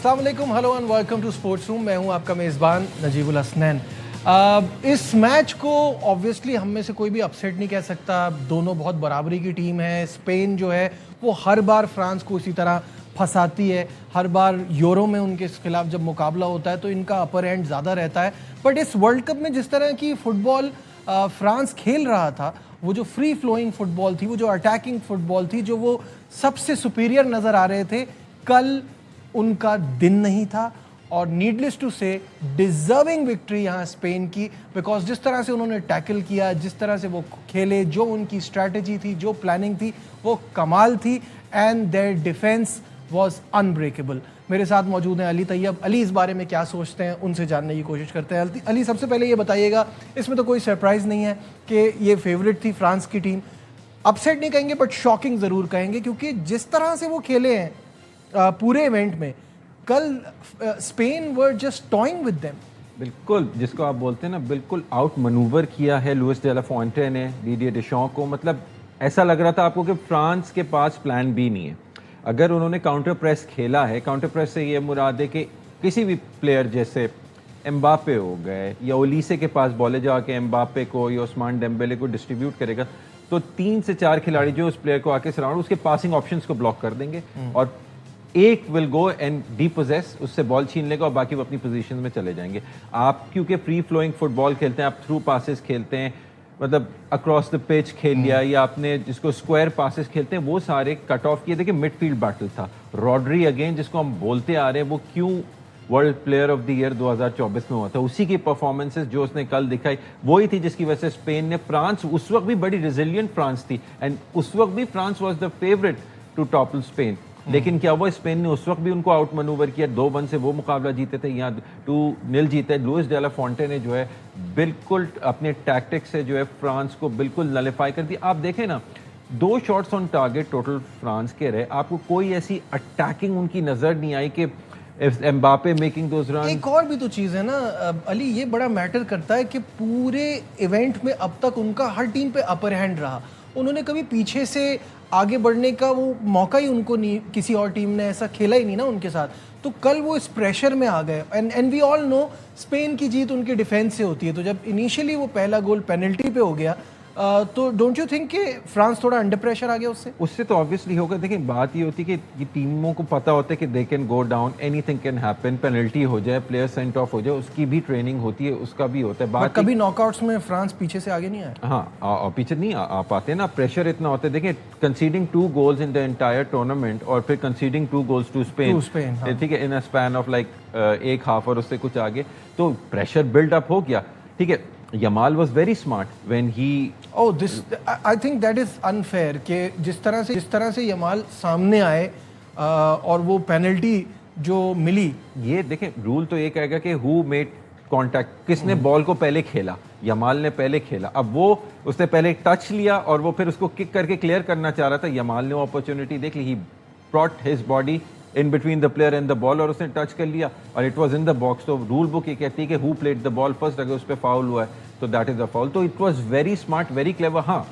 अस्सलाम वालेकुम, hello and welcome to sports room. मैं हूं आपका मेज़बान नजीबुल हसनैन। इस मैच को ऑब्वियसली हम में से कोई भी अपसेट नहीं कह सकता। दोनों बहुत बराबरी की टीम है। स्पेन जो है वो हर बार फ्रांस को इसी तरह फंसाती है। हर बार यूरो में उनके खिलाफ जब मुकाबला होता है तो इनका अपर एंड ज़्यादा रहता है। बट इस वर्ल्ड कप में जिस तरह की फुटबॉल फ्रांस खेल रहा था, वो जो फ्री फ्लोइंग फुटबॉल थी, वो जो अटैकिंग फुटबॉल थी, जो वो सबसे सुपीरियर नज़र आ रहे थे, कल उनका दिन नहीं था। और नीडलेस टू से डिजर्विंग विक्ट्री यहाँ स्पेन की, बिकॉज जिस तरह से उन्होंने टैकल किया, जिस तरह से वो खेले, जो उनकी स्ट्रैटेजी थी, जो प्लानिंग थी, वो कमाल थी। And there defence was unbreakable. मेरे साथ मौजूद हैं अली तैयब। अली इस बारे में क्या सोचते हैं, उनसे जानने की कोशिश करते हैं। अली, सबसे पहले ये बताइएगा, इसमें तो कोई सरप्राइज़ नहीं है कि ये फेवरेट थी फ्रांस की टीम। अपसेट नहीं कहेंगे बट शॉकिंग ज़रूर कहेंगे, क्योंकि जिस तरह से वो खेले हैं पूरे इवेंट में, कल Spain were just toing with them. बिल्कुल, जिसको आप बोलते हैं ना, बिल्कुल आउट मनूवर किया है लुइस डे ला फॉन्टे ने डिडियर डेशॉ को। मतलब ऐसा लग रहा था आपको कि फ्रांस के पास प्लान बी नहीं है। अगर उन्होंने काउंटर प्रेस खेला है, काउंटर प्रेस से ये मुराद है कि किसी भी प्लेयर जैसे एम्बापे हो गए या ओलीसे के पास बॉले जाके एम्बापे को या उस्मान डेम्बेले को डिस्ट्रीब्यूट करेगा, तो 3 से 4 खिलाड़ी जो उस प्लेयर को आके सराउंड उसके पासिंग ऑप्शंस को ब्लॉक कर देंगे और एक विल गो एंड डीपोजेस, उससे बॉल छीन लेगा और बाकी वो अपनी पोजीशन में चले जाएंगे। आप क्योंकि फ्री फ्लोइंग फुटबॉल खेलते हैं, आप थ्रू पासेस खेलते हैं, मतलब अक्रॉस द पिच खेल लिया, या आपने जिसको स्क्वायर पासेस खेलते हैं, वो सारे कट ऑफ किए। देखिए मिडफील्ड बैटल था। रॉड्री अगेन, जिसको हम बोलते आ रहे हैं, वो क्यों world player of the year 2024 में हुआ था, उसी की परफॉर्मेंसेस जो उसने कल दिखाई वही थी जिसकी वजह से स्पेन ने, फ्रांस उस वक्त भी बड़ी रिजिलियंट फ्रांस थी एंड उस वक्त भी France was the favourite to topple Spain. लेकिन क्या हुआ, स्पेन ने उस वक्त भी उनको आउट मनूवर किया। 2-1 से वो मुकाबला जीते थे, यहाँ 2-0 जीते। लुइस डे ला फॉन्टे ने जो है बिल्कुल अपने टैक्टिक से जो है फ्रांस को बिल्कुल नलिफाई कर दिया। आप देखें ना, 2 shots on target total France के रहे, आपको कोई ऐसी अटैकिंग उनकी नजर नहीं आई कि एम्बापे मेकिंग दोस रन। एक और भी तो चीज़ है ना अली, ये बड़ा मैटर करता है कि पूरे इवेंट में अब तक उनका हर टीम पे अपर हैंड रहा। उन्होंने कभी पीछे से आगे बढ़ने का वो मौका ही उनको नहीं, किसी और टीम ने ऐसा खेला ही नहीं ना उनके साथ। तो कल वो इस प्रेशर में आ गए। And we all know Spain की जीत उनके डिफेंस से होती है। तो जब इनिशियली वो पहला गोल पेनल्टी पे हो गया, तो डोंट यू थिंक कि फ्रांस थोड़ा अंडर प्रेशर आ गया उससे तो ऑब्वियसली होगा। देखिए बात ये होती है कि ये टीमों को पता होता है कि they can go down, anything can happen, penalty हो जाए, प्लेयर सेंट ऑफ हो जाए, उसकी भी ट्रेनिंग होती है, उसका भी होता है। बात कभी नॉकआउट्स में फ्रांस पीछे से आगे नहीं आया। हाँ, पीछे नहीं आ पाते ना, प्रेशर इतना होता है। देखिए conceding 2 goals in the entire tournament और फिर कंसीडिंग 2 गोल्स टू स्पेन, ठीक है, इन अ स्पैन ऑफ लाइक एक हाफ और उससे कुछ आगे, तो प्रेशर बिल्ड अप हो गया। ठीक है, Yamal was very smart when he I think that is unfair कि जिस तरह से यमाल सामने आए और वो पेनल्टी जो मिली। ये देखें, रूल तो ये कहेगा कि हु मेड कांटेक्ट, किसने बॉल को पहले खेला। यमाल ने पहले खेला, अब वो उसने पहले टच लिया और वो फिर उसको किक करके क्लियर करना चाह रहा था। यमाल ने अपॉर्चुनिटी देख ली, he brought his body in between the player and the ball और उसने टच कर लिया और it was in the box. तो रूल बुक ये कहती है कि who played the ball first, अगर उस पर फाउल हुआ है तो दैट इज अ फाउल। तो it was very smart, very clever. हाँ,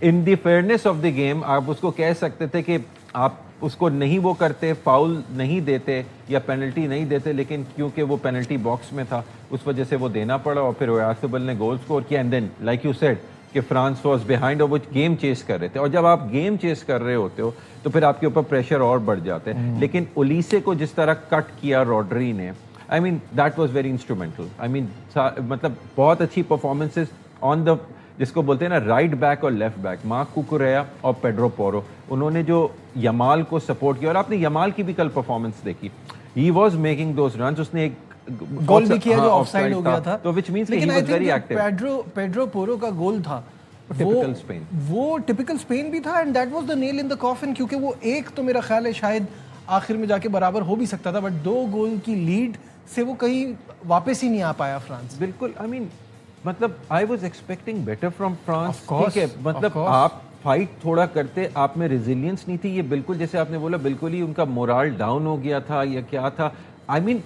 in the fairness of the game आप उसको कह सकते थे कि आप उसको नहीं वो करते, फाउल नहीं देते या पेनल्टी नहीं देते, लेकिन क्योंकि वो पेनल्टी बॉक्स में था उस वजह से वो देना पड़ा और फिर ओयारज़ाबाल ने गोल स्कोर किया। And then like you said कि फ्रांस वाज बिहाइंड और वो गेम चेस कर रहे थे, और जब आप गेम चेस कर रहे होते हो तो फिर आपके ऊपर प्रेशर और बढ़ जाते हैं। लेकिन ओलीसे को जिस तरह कट किया रॉड्री ने, I mean that was very instrumental. I mean मतलब बहुत अच्छी परफॉर्मेंसेस ऑन द, जिसको बोलते हैं ना, राइट बैक और लेफ्ट बैक, मार्क कुकुरेया और पेड्रो पोरो, उन्होंने जो यमाल को सपोर्ट किया। और आपने यमाल की भी कल परफॉर्मेंस देखी, he was making those runs, उसने एक गोल भी किया जो ऑफसाइड हो गया था, तो which means he was very active. Pedro Porro का गोल था टिपिकल स्पेन, वो टिपिकल स्पेन भी था। And that was the nail in the coffin, क्योंकि वो एक तो मेरा ख्याल है शायद आखिर में जाके बराबर हो भी सकता था, बट 2 गोल की लीड से वो कहीं वापस ही नहीं आ पाया फ्रांस। बिल्कुल, आई मीन मतलब I was expecting better from France. ठीक है, मतलब आप फाइट थोड़ा करते, आप में रेजिलियंस नहीं थी। ये बिल्कुल जैसे आपने बोला, बिल्कुल ही उनका मोराल डाउन हो गया था या क्या था। आई मीन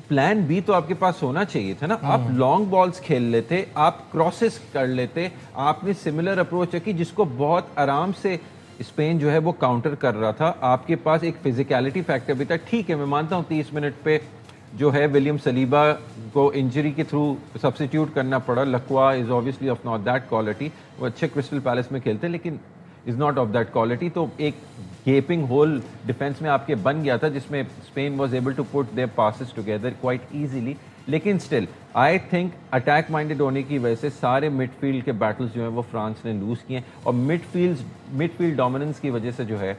प्लान बी तो आपके पास होना चाहिए था ना। आप लॉन्ग बॉल्स खेल लेते, आप क्रॉसेस कर लेते, आपने सिमिलर अप्रोच रखी जिसको बहुत आराम से स्पेन जो है वो काउंटर कर रहा था, आपके पास एक फिजिकलिटी फैक्टर भी था। ठीक है, मैं मानता हूँ 30 मिनट पे जो है विलियम सलीबा को इंजरी के थ्रू सब्स्टिट्यूट करना पड़ा। लक्वा is obviously of not that quality, वो अच्छे क्रिस्टल पैलेस में खेलते हैं लेकिन is not of that quality. तो एक गेपिंग होल डिफेंस में आपके बन गया था जिसमें Spain was able to put their passes together quite easily. लेकिन still I think attack minded होने की वजह से सारे मिडफील्ड के बैटल्स जो हैं वो फ्रांस ने लूज किए और मिडफील्ड डोमिनेंस की वजह से जो है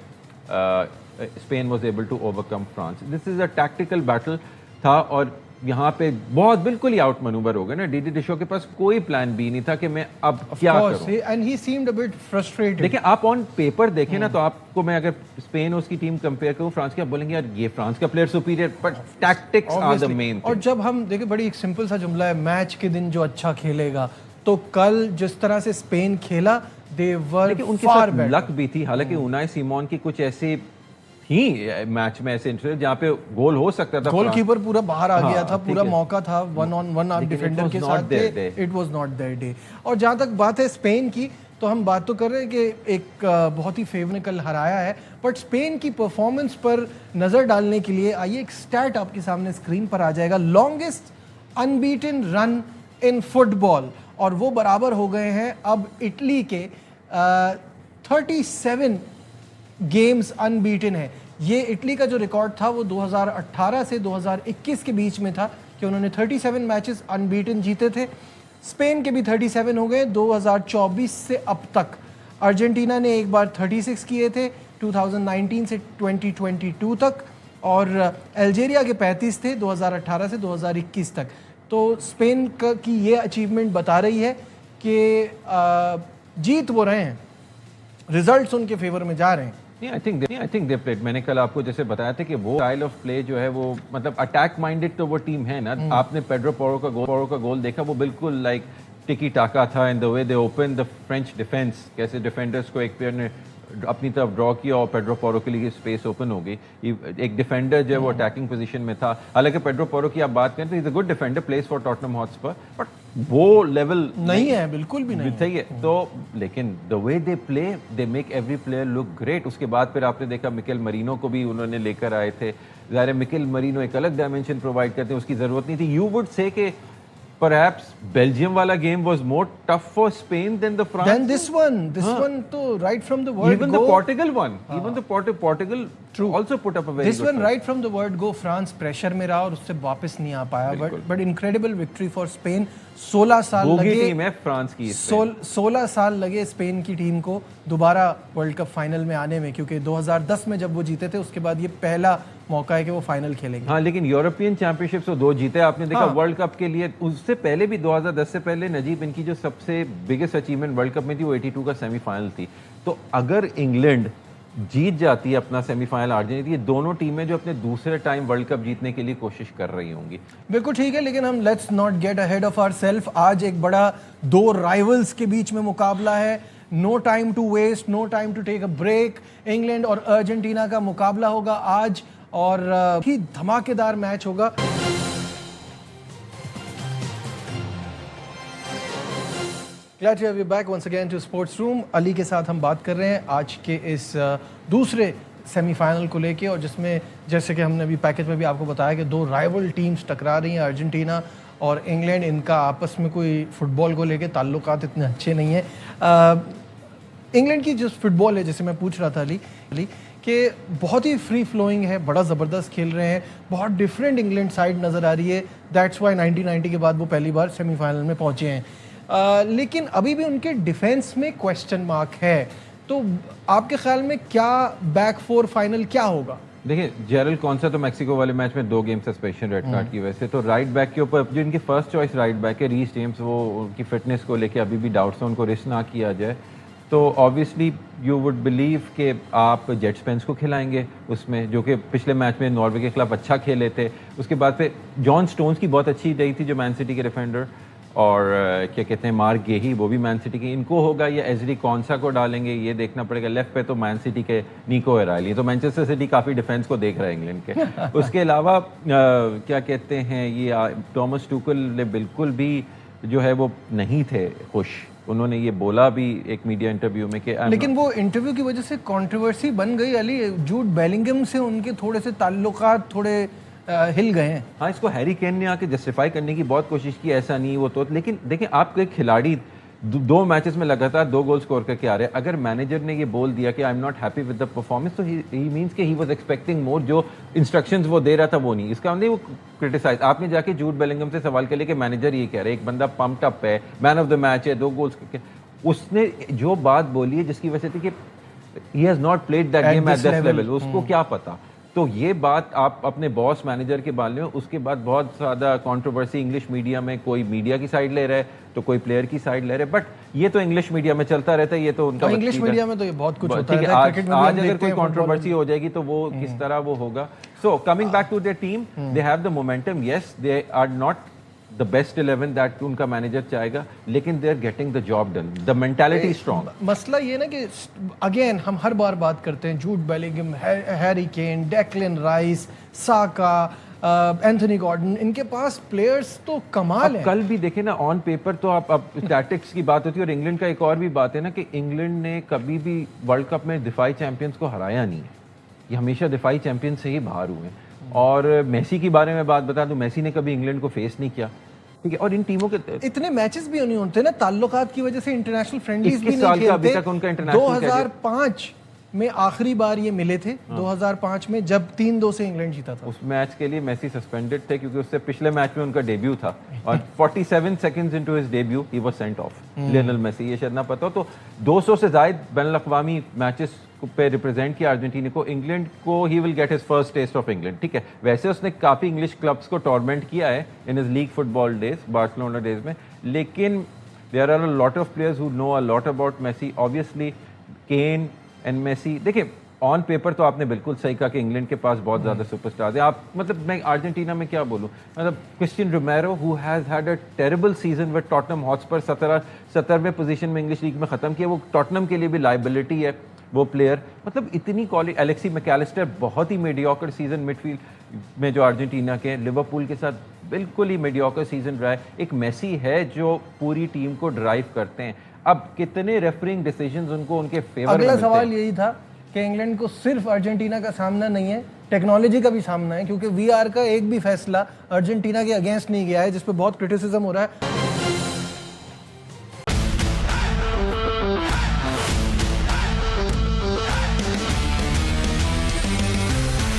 Spain was able to overcome France. This is a tactical battle था और यहाँ पे बहुत बिल्कुल ही आउट मनूवर हो गए ना। डीडी डिशो के पास कोई प्लान बी नहीं था कि मैं अब क्या करूं। And he seemed a bit frustrated. देखिए आप ऑन पेपर देखें ना तो आपको मैं अगर स्पेन उसकी टीम कंपेयर करूं फ्रांस की, आप बोलेंगे यार ये फ्रांस का player superior, but tactics are the main. और जब हम देखिए बड़ी एक सिंपल सा जुमला है, मैच के दिन जो अच्छा खेलेगा, तो कल जिस तरह से स्पेन खेला दे वर उनके साथ लक भी थी। हालांकि उनाई सिमोन की कुछ ऐसी ही मैच में ऐसे इंटरेस्ट जहाँ पे गोल हो सकता था, गोलकीपर पूरा बाहर आ गया था, पूरा मौका था, 1-on-1 आप डिफेंडर के साथ थे, it was not their day. और जहाँ तक बात है स्पेन की, तो हम बात तो कर रहे हैं कि एक बहुत ही फेवर ने कल हराया है, बट स्पेन की परफॉर्मेंस पर नजर डालने के लिए आइए एक स्टैट आपके सामने स्क्रीन पर आ जाएगा। Longest unbeaten run in football, और वो बराबर हो गए हैं अब इटली के 37 गेम्स अनबीटन है। ये इटली का जो रिकॉर्ड था वो 2018 से 2021 के बीच में था कि उन्होंने 37 मैचेस अनबीटन जीते थे। स्पेन के भी 37 हो गए 2024 से अब तक। अर्जेंटीना ने एक बार 36 किए थे 2019 से 2022 तक, और अल्जेरिया के 35 थे 2018 से 2021 तक। तो स्पेन की ये अचीवमेंट बता रही है कि जीत वो रहे हैं, रिजल्ट्स उनके फेवर में जा रहे हैं। I think they played. मैंने कल आपको जैसे बताया था कि वो स्टाइल ऑफ प्ले जो है वो मतलब अटैक माइंडेड तो वो टीम है ना। आपने पेड्रो पोरो का गोल देखा, वो बिल्कुल लाइक टिकी टाका था in the way they open the French defence. कैसे डिफेंडर्स को एक प्लेयर ने अपनी तरफ ड्रॉ किया और पेड्रो पोरो के लिए स्पेस ओपन हो गई। एक डिफेंडर जो है वो अटैकिंग पोजीशन में था। हालांकि पेड्रो पोरो की आप बात करें तो is a good defender, place for Tottenham Hotspur, but वो लेवल नहीं है, बिल्कुल भी नहीं सही है। तो लेकिन the way they play they make every player look great. उसके बाद फिर आपने देखा मिकेल मरीनो को भी उन्होंने लेकर आए थे। ज़ाहिर मिकेल मरीनो एक अलग डायमेंशन प्रोवाइड करते हैं, उसकी जरूरत नहीं थी। यू वुड से कि perhaps Belgium wala game was more tough for Spain than the France. Than this one. This one to right from the word even go. The Portugal one. Even the Portugal also put up a very this good one fight. right from the word go France pressure में रहा और उससे वापस नहीं आ पाया। But incredible victory for Spain. 16 साल लगे team है फ्रांस की। 16 साल लगे स्पेन की टीम को दोबारा वर्ल्ड कप फाइनल में आने में, क्योंकि 2010 में जब वो जीते थे उसके बाद ये पहला मौका है कि वो फाइनल खेलेंगे। हाँ, लेकिन यूरोपियन चैंपियनशिप तो 2 जीते आपने देखा। वर्ल्ड कप के लिए उससे पहले भी 2010 से पहले नजीब इनकी जो सबसे बिगेस्ट अचीवमेंट वर्ल्ड कप में थी वो 82 का सेमीफाइनल थी। तो अगर इंग्लैंड जीत जाती है अपना सेमीफाइनल अर्जेंटीना, ये दोनों टीमें जो अपने दूसरे टाइम वर्ल्ड कप जीतने के लिए कोशिश कर रही होंगी। बिल्कुल ठीक है, लेकिन हम let's not get ahead of ourself. आज एक बड़ा 2 राइवल्स के बीच में मुकाबला है। No time to waste, no time to take a break. England और अर्जेंटीना का मुकाबला होगा आज, और ही धमाकेदार मैच होगा। Glad to have you back once again to Sports Room। Ali के साथ हम बात कर रहे हैं आज के इस दूसरे सेमीफाइनल को लेके, और जिसमें जैसे कि हमने अभी पैकेज में भी आपको बताया कि 2 राइवल टीम्स टकरा रही हैं, अर्जेंटीना और इंग्लैंड। इनका आपस में कोई फुटबॉल को लेके ताल्लुकात इतने अच्छे नहीं हैं। इंग्लैंड की जो फुटबॉल है, जैसे मैं पूछ रहा था अली कि बहुत ही फ्री फ्लोइंग है, बड़ा ज़बरदस्त खेल रहे हैं, बहुत डिफरेंट इंग्लैंड साइड नज़र आ रही है। दैट्स वाई 1990 के बाद वो पहली बार सेमीफाइनल में पहुंचे हैं। लेकिन अभी भी उनके डिफेंस में क्वेश्चन मार्क है। तो आपके ख्याल में क्या बैक 4 फाइनल क्या होगा? देखिए, जेरल कौनसा तो मैक्सिको वाले मैच में 2 गेम सस्पेंशन रेड कार्ड की वजह से। तो राइट बैक के ऊपर जो इनकी फर्स्ट चॉइस राइट बैक है रीस जेम्स, वो उनकी फिटनेस को लेके अभी भी डाउट्स हैं, उनको रिस्क ना किया जाए। तो ऑब्वियसली यू वुड बिलीव कि आप जेट स्पेंस को खिलाएंगे उसमें, जो कि पिछले मैच में नॉर्वे के खिलाफ अच्छा खेले थे। उसके बाद पे जॉन स्टोन्स की बहुत अच्छी रही थी जो मैन सिटी के डिफेंडर, और क्या कहते हैं मार्क गेही, वो भी मैन सिटी के। इनको होगा या एजरी कौनसा को डालेंगे ये देखना पड़ेगा। लेफ्ट पे तो मैन सिटी के निको एराइली, तो मैनचेस्टर सिटी काफ़ी डिफेंस को देख रहा है इंग्लैंड के। उसके अलावा क्या कहते हैं ये टॉमस टुकल ने बिल्कुल भी जो है वो नहीं थे खुश उन्होंने ये बोला भी एक मीडिया इंटरव्यू में कि लेकिन वो इंटरव्यू की वजह से कंट्रोवर्सी बन गई अली, जूड बेलिंगम से उनके थोड़े से ताल्लुकात थोड़े हिल गए हैं। हाँ, इसको हैरी केन ने आके जस्टिफाई करने की बहुत कोशिश की, ऐसा नहीं वो तो, लेकिन देखिए आपके खिलाड़ी दो मैचेस में लगातार 2 गोल स्कोर करके आ रहे हैं। अगर मैनेजर ने ये बोल दिया कि I am not happy with the performance, तो ही मींस कि ही वाज एक्सपेक्टिंग मोर, जो इंस्ट्रक्शंस वो दे रहा था वो नहीं, इसका मतलब वो क्रिटिसाइज। आपने जाके जूड बेलिंगम से सवाल कर लिया कि मैनेजर ये कह रहे हैं, एक बंदा पम्प्ड अप है, मैन ऑफ द मैच है, 2 गोल्स करके, उसने जो बात बोली है जिसकी वजह से थी कि he has not played that game at this level, उसको क्या पता। तो ये बात आप अपने बॉस मैनेजर के बारे में, उसके बाद बहुत ज़्यादा कंट्रोवर्सी इंग्लिश मीडिया में, कोई मीडिया की साइड ले रहा है तो कोई प्लेयर की साइड ले रहे हैं, बट ये तो इंग्लिश मीडिया में चलता रहता है, ये तो उनका इंग्लिश मीडिया में तो ये बहुत कुछ होता है। आज अगर कोई कंट्रोवर्सी हो जाएगी तो वो किस तरह वो होगा। So coming back to their team, they have the momentum, yes they are not the best 11 that उनका मैनेजर चाहेगा, लेकिन they are getting the job done, the mentality strong. मसला ये ना कि अगेन हम हर बार बात करते हैं, Jude Bellingham, Harry Kane, Declan Rice, Saka, Anthony Gordon, इनके पास प्लेयर्स तो कमाल है। कल भी देखे ना, ऑन पेपर तो आप अब टैक्टिक्स की बात होती है, और इंग्लैंड का एक और भी बात है ना कि इंग्लैंड ने कभी भी वर्ल्ड कप में दिफाई चैंपियंस को हराया नहीं है, ये हमेशा दिफाई चैंपियन से ही बाहर हुए हैं। और मेसी के बारे में बात बता दूं, मेसी ने कभी इंग्लैंड को फेस नहीं किया, ठीक है। और इन टीमों के इतने मैचेस भी नहीं होते ना, ताल्लुकात की वजह से इंटरनेशनल फ्रेंडलीज भी नहीं खेलते। अभी तक उनका इंटरनेशनल 2005 में आखिरी बार ये मिले थे, 2005 में जब 3-2 से इंग्लैंड जीता था। उस मैच के लिए मेसी सस्पेंडेड थे क्योंकि उससे पिछले मैच में उनका डेब्यू था, और 47 seconds into his debut he was sent off, Lionel Messi, ये शायद ना पता हो। तो 200 से ज्यादा बैनुल-अक़वामी मैचेस पे रिप्रेजेंट किया अर्जेंटीना को। इंग्लैंड को he will get his first test of England, ठीक है। वैसे उसने काफी इंग्लिश क्लब्स को टॉर्मेंट किया है in his league football days, Barcelona days में, लेकिन there are a lot of players who know a lot about Messi, obviously Kane and Messi. देखिए ऑन पेपर तो आपने बिल्कुल सही कहा कि इंग्लैंड के पास बहुत ज़्यादा सुपरस्टार्स हैं। आप मतलब मैं अर्जेंटीना में क्या बोलूँ, मतलब Cristian Romero who has had a terrible season with Tottenham Hotspur, 17वें पोजीशन में इंग्लिश लीग में ख़त्म किया, वो टॉटनहम के लिए भी लाइबिलिटी है वो प्लेयर, मतलब इतनी क्वालिटी। एलेक्सी मैकलिस्टर बहुत ही मीडियोकर सीजन मिडफील्ड में जो अर्जेंटीना के, लिवरपूल के साथ बिल्कुल ही मीडियोकर सीजन रहा है। एक मेसी है जो पूरी टीम को ड्राइव करते हैं। अब कितने रेफरिंग डिसीजंस उनको उनके फेवर में अगला सवाल यही था कि इंग्लैंड को सिर्फ अर्जेंटीना का सामना नहीं है, टेक्नोलॉजी का भी सामना है, क्योंकि वीआर का एक भी फैसला अर्जेंटीना के अगेंस्ट नहीं गया है, जिस पे बहुत क्रिटिसिज्म हो रहा है।